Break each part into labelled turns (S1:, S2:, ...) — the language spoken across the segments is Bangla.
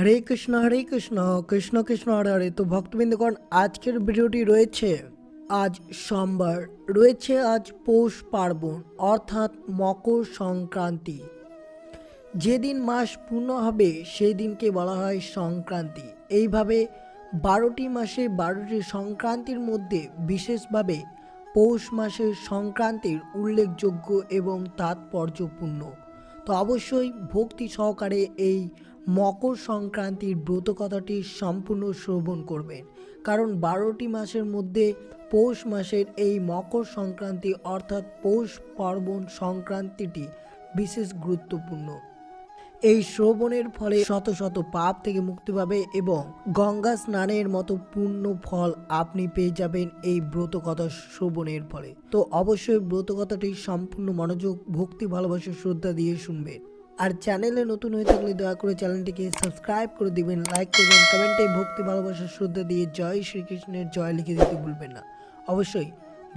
S1: হরে কৃষ্ণ কৃষ্ণ কৃষ্ণ হরে হরে। তো ভক্তবৃন্দগণ, আজকের ভিডিওটি রয়েছে আজ সোমবার, রয়েছে আজ পৌষ পার্বণ অর্থাৎ মকর সংক্রান্তি। যেদিন মাস পূর্ণ হবে সেই দিনকে বলা হয় সংক্রান্তি। এইভাবে 12টি মাসে 12টি সংক্রান্তির মধ্যে বিশেষভাবে পৌষ মাসের সংক্রান্তির উল্লেখযোগ্য এবং তাৎপর্যপূর্ণ। তো অবশ্যই ভক্তি সহকারে এই মকর সংক্রান্তির ব্রত কথাটি সম্পূর্ণ শ্রবণ করবেন, কারণ 12টি মাসের মধ্যে পৌষ মাসের এই মকর সংক্রান্তি অর্থাৎ পৌষ পার্বণ সংক্রান্তিটি বিশেষ গুরুত্বপূর্ণ। এই শ্রবণের ফলে শত শত পাপ থেকে মুক্তি পাবে এবং গঙ্গা স্নানের মতো পূর্ণ ফল আপনি পেয়ে যাবেন এই ব্রত কথা শ্রবণের ফলে। তো অবশ্যই ব্রত কথাটি সম্পূর্ণ মনোযোগ, ভক্তি, ভালোবাসা, শ্রদ্ধা দিয়ে শুনবেন। আর চ্যানেলে নতুন হয়ে থাকলে দয়া করে চ্যানেলটিকে সাবস্ক্রাইব করে দিবেন, লাইক করবেন, কমেন্টে ভক্তি, ভালোবাসা, শ্রদ্ধা দিয়ে জয় শ্রীকৃষ্ণের জয় লিখে দিতে ভুলবেন না। অবশ্যই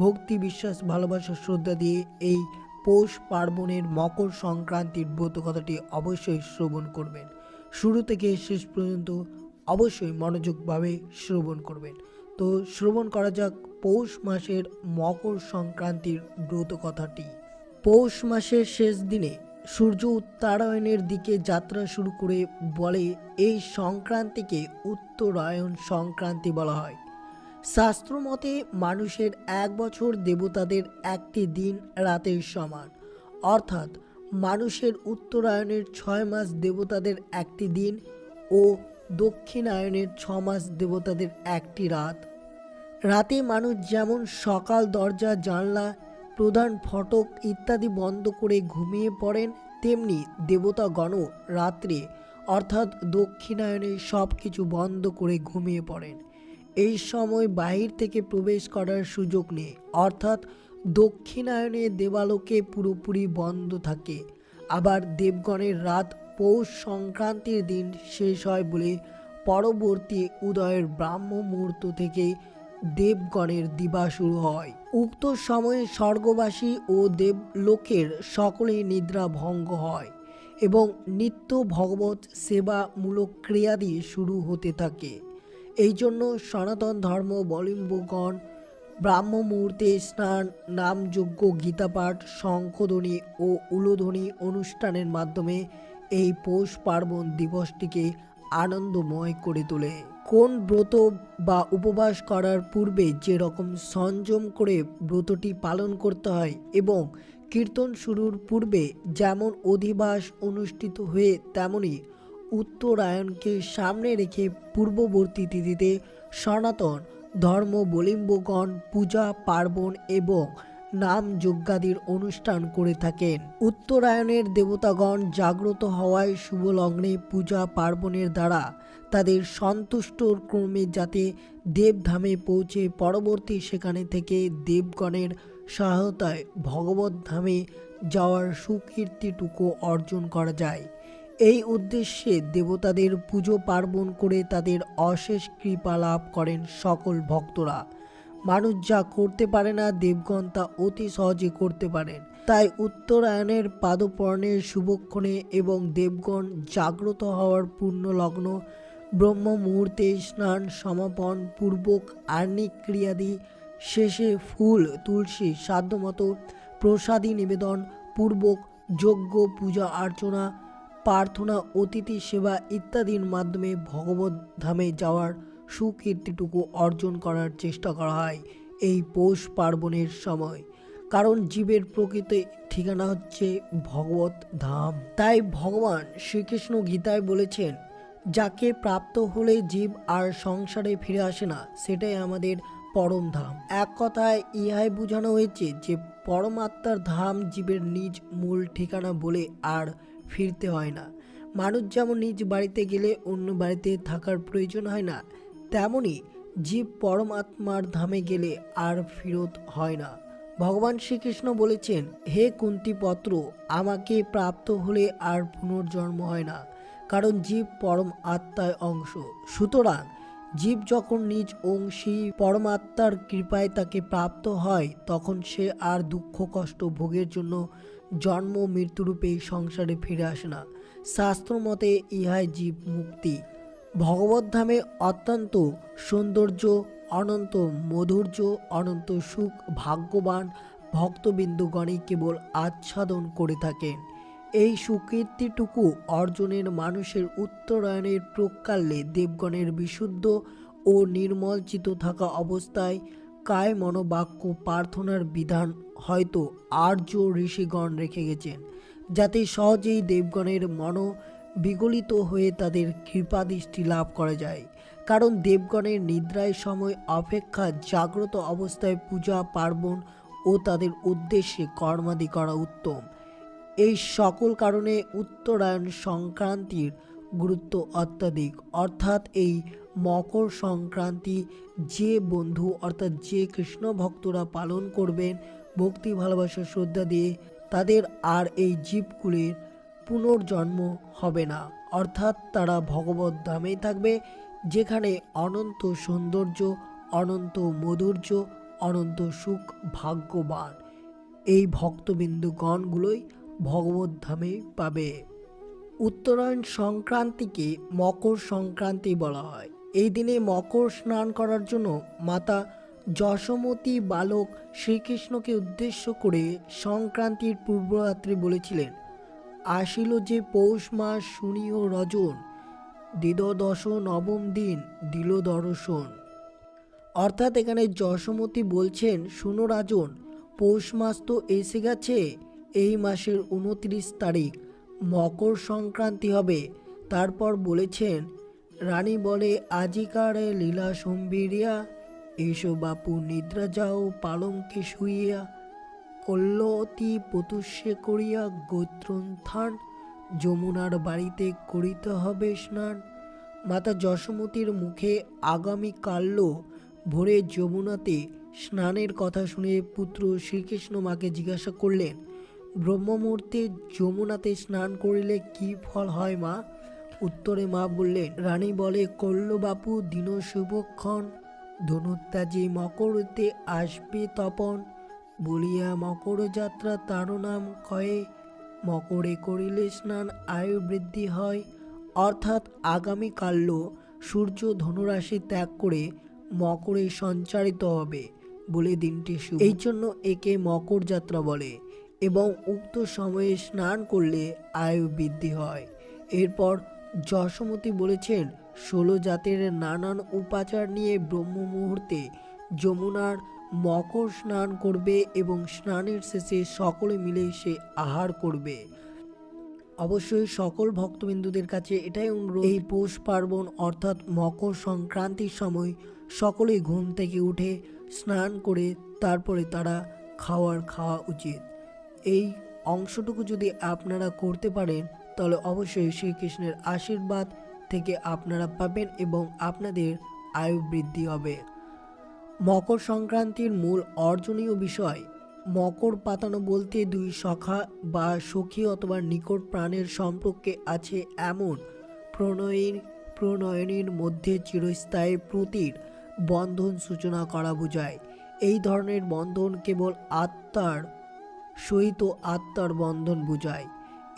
S1: ভক্তি, বিশ্বাস, ভালোবাসা, শ্রদ্ধা দিয়ে এই পৌষ পার্বণের মকর সংক্রান্তির ব্রত কথাটি অবশ্যই শ্রবণ করবেন। শুরু থেকে শেষ পর্যন্ত অবশ্যই মনোযোগভাবে শ্রবণ করবেন। তো শ্রবণ করা যাক পৌষ মাসের মকর সংক্রান্তির ব্রত কথাটি। পৌষ মাসের শেষ দিনে সূর্য উত্তরায়ণের দিকে যাত্রা শুরু করে বলে এই সংক্রান্তিকে উত্তরায়ণ সংক্রান্তি বলা হয়। শাস্ত্রমতে মানুষের এক বছর দেবতাদের একটি দিন রাতের সমান, অর্থাৎ মানুষের উত্তরায়ণের 6 মাস দেবতাদের একটি দিন ও দক্ষিণায়নের 6 মাস দেবতাদের একটি রাত। রাতে মানুষ যেমন সকাল দরজা, জানলা, প্রধান ফটক ইত্যাদি বন্ধ করে ঘুমিয়ে পড়েন, তেমনি দেবতাগণও রাত্রে অর্থাৎ দক্ষিণায়নে সব কিছু বন্ধ করে ঘুমিয়ে পড়েন। এই সময় বাহির থেকে প্রবেশ করার সুযোগ নেই, অর্থাৎ দক্ষিণায়নে দেবালোকে পুরোপুরি বন্ধ থাকে। আবার দেবগণের রাত পৌষ সংক্রান্তির দিন শেষ হয় বলে পরবর্তী উদয়ের ব্রাহ্ম মুহূর্ত থেকে দেবগণের দিবা শুরু হয়। উক্ত সময়ে স্বর্গবাসী ও দেবলোকের সকলেই নিদ্রা ভঙ্গ হয় এবং নিত্য ভগবত সেবামূলক ক্রিয়াদি শুরু হতে থাকে। এই জন্য সনাতন ধর্মাবলম্বীগণ ব্রাহ্ম মুহূর্তে স্নান, নামযজ্ঞ, গীতাপাঠ, শঙ্খধ্বনি ও উলুধ্বনি অনুষ্ঠানের মাধ্যমে এই পৌষ পার্বণ দিবসটিকে আনন্দময় করে তোলে। কোন ব্রত বা উপবাস করার পূর্বে যেরকম সংযম করে ব্রতটি পালন করতে হয় এবং কীর্তন শুরুর পূর্বে যেমন অধিবাস অনুষ্ঠিত হয়ে তেমনি উত্তরায়ণকে সামনে রেখে পূর্ববর্তী তিথিতে সনাতন ধর্মাবলম্বীগণ পূজা পার্বণ এবং নাম যজ্ঞাদির অনুষ্ঠান করে থাকেন। উত্তরায়ণের দেবতাগণ জাগ্রত হওয়ায় শুভ লগ্নে পূজা পার্বণের দ্বারা তাদের সন্তুষ্টর ক্রমে যাতে দেবধামে পৌঁছে পরবর্তী সেখানে থেকে দেবগণের সহায়তায় ভগবত ধামে যাওয়ার সুকীর্তিটুকু অর্জন করা যায়। এই উদ্দেশ্যে দেবতাদের পুজো পার্বণ করে তাদের অশেষ কৃপা লাভ করেন সকল ভক্তরা। মানুষ যা করতে পারে না দেবগণ তা অতি সহজে করতে পারেন। তাই উত্তরায়ণের পাদপর্ণের শুভক্ষণে এবং দেবগণ জাগ্রত হওয়ার পূর্ণ লগ্ন ব্রহ্ম মুহূর্তে স্নান সমাপন পূর্বক আর্নিক ক্রিয়াদি শেষে ফুল, তুলসী, সাধ্যমতো প্রসাদী নিবেদন পূর্বক যজ্ঞ, পূজা অর্চনা, প্রার্থনা, অতিথি সেবা ইত্যাদির মাধ্যমে ভগবত ধামে যাওয়ার সুকীর্তিটুকু অর্জন করার চেষ্টা করা হয় এই পৌষ পার্বণের সময়। কারণ জীবের প্রকৃত ঠিকানা হচ্ছে ভগবত ধাম। তাই ভগবান শ্রীকৃষ্ণ গীতায় বলেছেন, যাকে প্রাপ্ত হলে জীব আর সংসারে ফিরে আসে না, সেটাই আমাদের পরম ধাম। এক কথায় ইহাই বোঝানো হয়েছে যে পরমাত্মার ধাম জীবের নিজ মূল ঠিকানা বলে আর ফিরতে হয় না। মানুষ যেমন নিজ বাড়িতে গেলে অন্য বাড়িতে থাকার প্রয়োজন হয় না, তেমনি জীব পরমাত্মার ধামে গেলে আর ফিরত হয় না। ভগবান শ্রীকৃষ্ণ বলেছেন, হে কুন্তিপত্র, আমাকে প্রাপ্ত হলে আর পুনর্জন্ম হয় না, কারণ জীব পরম আত্মায় অংশ। সুতরাং জীব যখন নিজ অংশী পরমাত্মার কৃপায় তাকে প্রাপ্ত হয়, তখন সে আর দুঃখ কষ্ট ভোগের জন্য জন্ম মৃত্যুরূপে সংসারে ফিরে আসে না। শাস্ত্রমতে ইহাই জীব মুক্তি। ভগবদ্ধামে অত্যন্ত সৌন্দর্য, অনন্ত মধুর্য, অনন্ত সুখ ভাগ্যবান ভক্তবিন্দুগণই কেবল আচ্ছাদন করে থাকেন। এই সুকীর্তিটুকু অর্জনের মানুষের উত্তরায়ণের প্রকালে দেবগণের বিশুদ্ধ ও নির্মল চিত্ত থাকা অবস্থায় কায় মনোবাক্য প্রার্থনার বিধান হয়তো আর্য ঋষিগণ রেখে গেছেন, যাতে সহজেই দেবগণের মন বিগলিত হয়ে তাদের কৃপাদৃষ্টি লাভ করা যায়। কারণ দেবগণের নিদ্রায় সময় অপেক্ষা জাগ্রত অবস্থায় পূজা পার্বণ ও তাদের উদ্দেশ্যে কর্মাদি করা উত্তম। এই সকল কারণে উত্তরায়ণ সংক্রান্তির গুরুত্ব অত্যাধিক। অর্থাৎ এই মকর সংক্রান্তি যে বন্ধু অর্থাৎ যে কৃষ্ণ ভক্তরা পালন করবেন ভক্তি ভালোবাসা শ্রদ্ধা দিয়ে, তাদের আর এই জীবকুলের পুনর্জন্ম হবে না। অর্থাৎ তারা ভগবত ধামেই থাকবে, যেখানে অনন্ত সৌন্দর্য, অনন্ত মধুর্য, অনন্ত সুখ ভাগ্যবান এই ভক্তবিন্দুগণগুলোই ভগবত ধামে পাবে। উত্তরায়ণ সংক্রান্তিকে মকর সংক্রান্তি বলা হয়। এই দিনে মকর স্নান করার জন্য মাতা যশোমতী বালক শ্রীকৃষ্ণকে উদ্দেশ্য করে সংক্রান্তির পূর্বরাত্রি বলেছিলেন, আসিল যে পৌষ মাস শুনিও রজন, দ্বিদশ নবম দিন দিল দর্শন। অর্থাৎ এখানে যশোমতী বলছেন, শুনো রাজন, পৌষ মাস তো এসে গেছে, এই মাসের 29 তারিখ মকর সংক্রান্তি হবে। তারপর বলেছেন, রানী বলে আজিকার লীলা সম্বিরিয়া, এসো বাপু নিদ্রা যাও পালঙ্কে শুইয়া, কল্লতি পতুষ্যে করিয়া গোত্রন্থান, যমুনার বাড়িতে করিতে হবে স্নান। মাতা যশোমতীর মুখে আগামীকাল্য ভোরে যমুনাতে স্নানের কথা শুনে পুত্র শ্রীকৃষ্ণ মাকে জিজ্ঞাসা করলেন, ব্রহ্মমুহূর্তে যমুনাতে স্নান করিলে কি ফল হয় মা? উত্তরে মা বললেন, রানী বলে, করল বাপু দিন শুভক্ষণ, ধনুত্যাজে মকরতে আসবে তপন, বলিয়া মকর যাত্রা তার নাম কয়ে, মকরে করিলে স্নান আয়ু বৃদ্ধি হয়। অর্থাৎ আগামীকাল্য সূর্য ধনুরাশি ত্যাগ করে মকরে সঞ্চারিত হবে বলে দিনটি শুভ। এই জন্য একে মকর যাত্রা বলে এবং উক্ত সময়ে স্নান করলে আয়ু বৃদ্ধি হয়। এরপর যশোমতী বলেছেন, 16 জাতের নানান উপাচার নিয়ে ব্রহ্ম মুহূর্তে যমুনার মকর স্নান করবে এবং স্নানের শেষে সকলে মিলে সে আহার করবে। অবশ্যই সকল ভক্তবিন্দুদের কাছে এটাই অনুরোধ, এই পৌষ পার্বণ অর্থাৎ মকর সংক্রান্তির সময় সকলেই ঘুম থেকে উঠে স্নান করে তারপরে তারা খাওয়া উচিত। এই অংশটুকু যদি আপনারা করতে পারেন তাহলে অবশ্যই শ্রীকৃষ্ণের আশীর্বাদ থেকে আপনারা পাবেন এবং আপনাদের আয়ু বৃদ্ধি হবে। মকর সংক্রান্তির মূল অর্জনীয় বিষয়, মকর পাতানো বলতে দুই সখা বা সখী অথবা নিকট প্রাণের সম্পর্কে আছে এমন প্রণয়নীর মধ্যে চিরস্থায়ী প্রীতির বন্ধন সূচনা করা বোঝায়। এই ধরনের বন্ধন কেবল আত্মার সহিত আত্মার বন্ধন বোঝায়।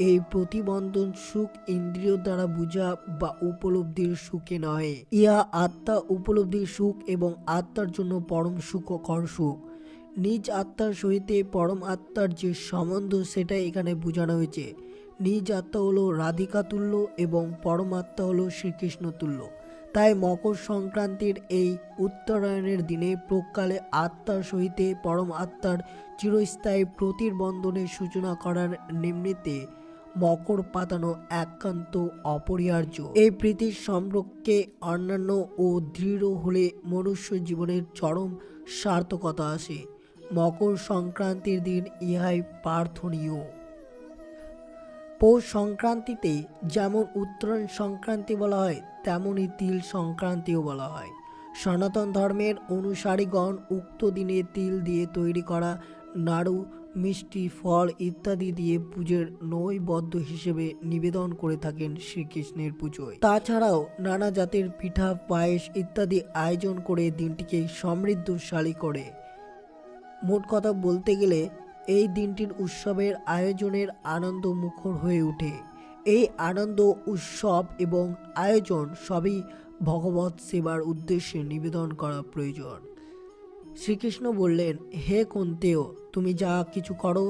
S1: এই প্রতিবন্ধন সুখ ইন্দ্রিয় দ্বারা বুঝা বা উপলব্ধির সুখে নয়, ইহা আত্মা উপলব্ধির সুখ এবং আত্মার জন্য পরম সুখকর সুখ। নিজ আত্মার সহিত পরম আত্মার যে সম্বন্ধ সেটাই এখানে বোঝানো হয়েছে। নিজ আত্মা হলো রাধিকা তুল্য এবং পরমাত্মা হলো শ্রীকৃষ্ণ তুল্য। তাই মকর সংক্রান্তির এই উত্তরায়ণের দিনে প্রকালে আত্মার সহিত পরম আত্মার চিরস্থায়ী প্রতির বন্ধনের সূচনা করার নিমিত্তে মকর পাতানো একান্ত অপরিহার্য। এই প্রীতির সম্পর্কে অন্যান্য ও দৃঢ় হলে মনুষ্য জীবনের চরম সার্থকতা আসে। মকর সংক্রান্তির দিন ইহাই প্রার্থনীয়। পৌষ সংক্রান্তিতে যেমন উত্তরায়ণ সংক্রান্তি বলা হয় তেমনই তিল সংক্রান্তিও বলা হয়। সনাতন ধর্মের অনুসারীগণ উক্ত দিনে তিল দিয়ে তৈরি করা নাড়ু, মিষ্টি, ফল ইত্যাদি দিয়ে পুজোর নৈবেদ্য হিসেবে নিবেদন করে থাকেন শ্রীকৃষ্ণের পুজোয়। তাছাড়াও নানা জাতের পিঠা, পায়েস ইত্যাদি আয়োজন করে দিনটিকে সমৃদ্ধশালী করে। মোট কথা বলতে গেলে এই দিনটির উৎসবের আয়োজনের আনন্দ মুখর হয়ে ওঠে। এই আনন্দ উৎসব এবং আয়োজন সবই ভগবত সেবার উদ্দেশ্যে নিবেদন করা প্রয়োজন। শ্রীকৃষ্ণ বললেন, হে কুন্তেয়, তুমি যা কিছু করো,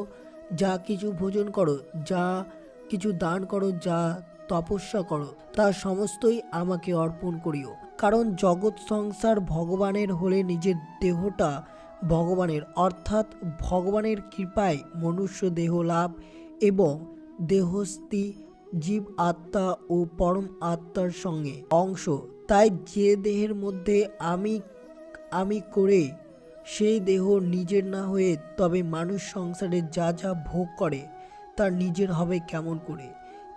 S1: যা কিছু ভোজন করো, যা কিছু দান করো, যা তপস্যা করো, তা সমস্তই আমাকে অর্পণ করিও। কারণ জগৎ সংসার ভগবানের হলে নিজের দেহটা ভগবানের, অর্থাৎ ভগবানের কৃপায় মনুষ্য দেহ লাভ এবং দেহস্থি জীব আত্মা ও পরম আত্মার সঙ্গে অংশ। তাই যে দেহের মধ্যে আমি করে সেই দেহ নিজের না হয়ে তবে মানুষ সংসারে যা যা ভোগ করে তার নিজের হবে কেমন করে।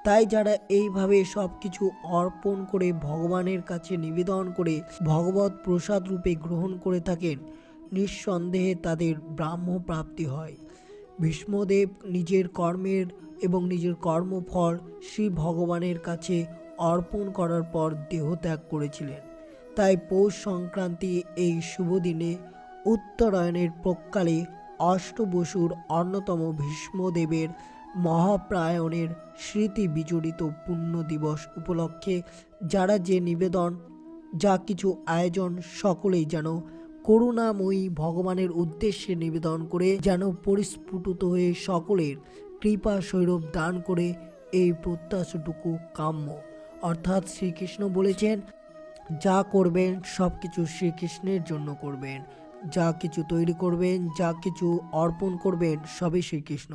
S1: তাই যারা এইভাবে সব কিছু অর্পণ করে ভগবানের কাছে নিবেদন করে ভগবত প্রসাদ রূপে গ্রহণ করে থাকেন, নিঃসন্দেহে তাদের ব্রাহ্ম প্রাপ্তি হয়। ভীষ্মদেব নিজের কর্মের এবং নিজের কর্মফল শ্রী ভগবানের কাছে অর্পণ করার পর দেহত্যাগ করেছিলেন। তাই পৌষ সংক্রান্তি এই শুভ দিনে উত্তরায়ণের প্রকালে অষ্টবসুর অন্যতম ভীষ্মদেবের মহাপ্রয়াণের স্মৃতি বিজড়িত পুণ্য দিবস উপলক্ষে যারা যে নিবেদন, যা কিছু আয়োজন, সকলেই যেন করুণাময়ী ভগবানের উদ্দেশ্যে নিবেদন করে যেন পরিস্ফুটিত হয়ে সকলের কৃপা সৌরভ দান করে, এই প্রত্যাশাটুকু কাম্য। অর্থাৎ শ্রীকৃষ্ণ বলেছেন, যা করবেন সব কিছু শ্রীকৃষ্ণের জন্য করবেন, যা কিছু তৈরি করবেন, যা কিছু অর্পণ করবেন সবই শ্রীকৃষ্ণ।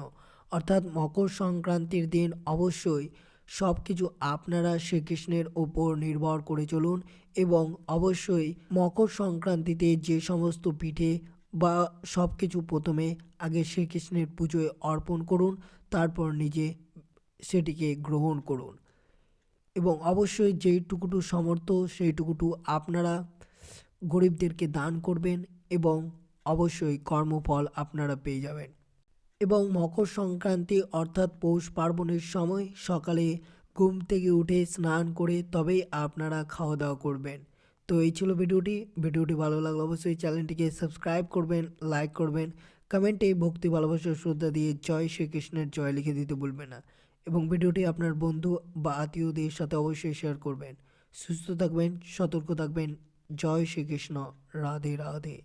S1: অর্থাৎ মকর সংক্রান্তির দিন অবশ্যই সব কিছু আপনারা শ্রীকৃষ্ণের ওপর নির্ভর করে চলুন এবং অবশ্যই মকর সংক্রান্তিতে যে সমস্ত পিঠে বা সব কিছু প্রথমে আগে শ্রীকৃষ্ণের পুজোয় অর্পণ করুন, তারপর নিজে সেটিকে গ্রহণ করুন এবং অবশ্যই যেইটুকুটু সামর্থ্য সেইটুকুটু আপনারা গরিবদেরকে দান করবেন এবং অবশ্যই কর্মফল আপনারা পেয়ে যাবেন। এবং মকর সংক্রান্তি অর্থাৎ পৌষ পার্বণের সময় সকালে ঘুম থেকে উঠে স্নান করে তবেই আপনারা খাওয়া দাওয়া করবেন। তো এই ছিল ভিডিওটি ভালো লাগলে অবশ্যই চ্যানেলটিকে সাবস্ক্রাইব করবেন, লাইক করবেন, কমেন্টে ভক্তি ভালোবাসা শ্রদ্ধা দিয়ে জয় শ্রীকৃষ্ণের জয় লিখে দিতে ভুলবেন না এবং ভিডিওটি আপনার বন্ধু বা আত্মীয়দের সাথে অবশ্যই শেয়ার করবেন। সুস্থ থাকবেন, সতর্ক থাকবেন। জয় শ্রীকৃষ্ণ। রাধে রাধে।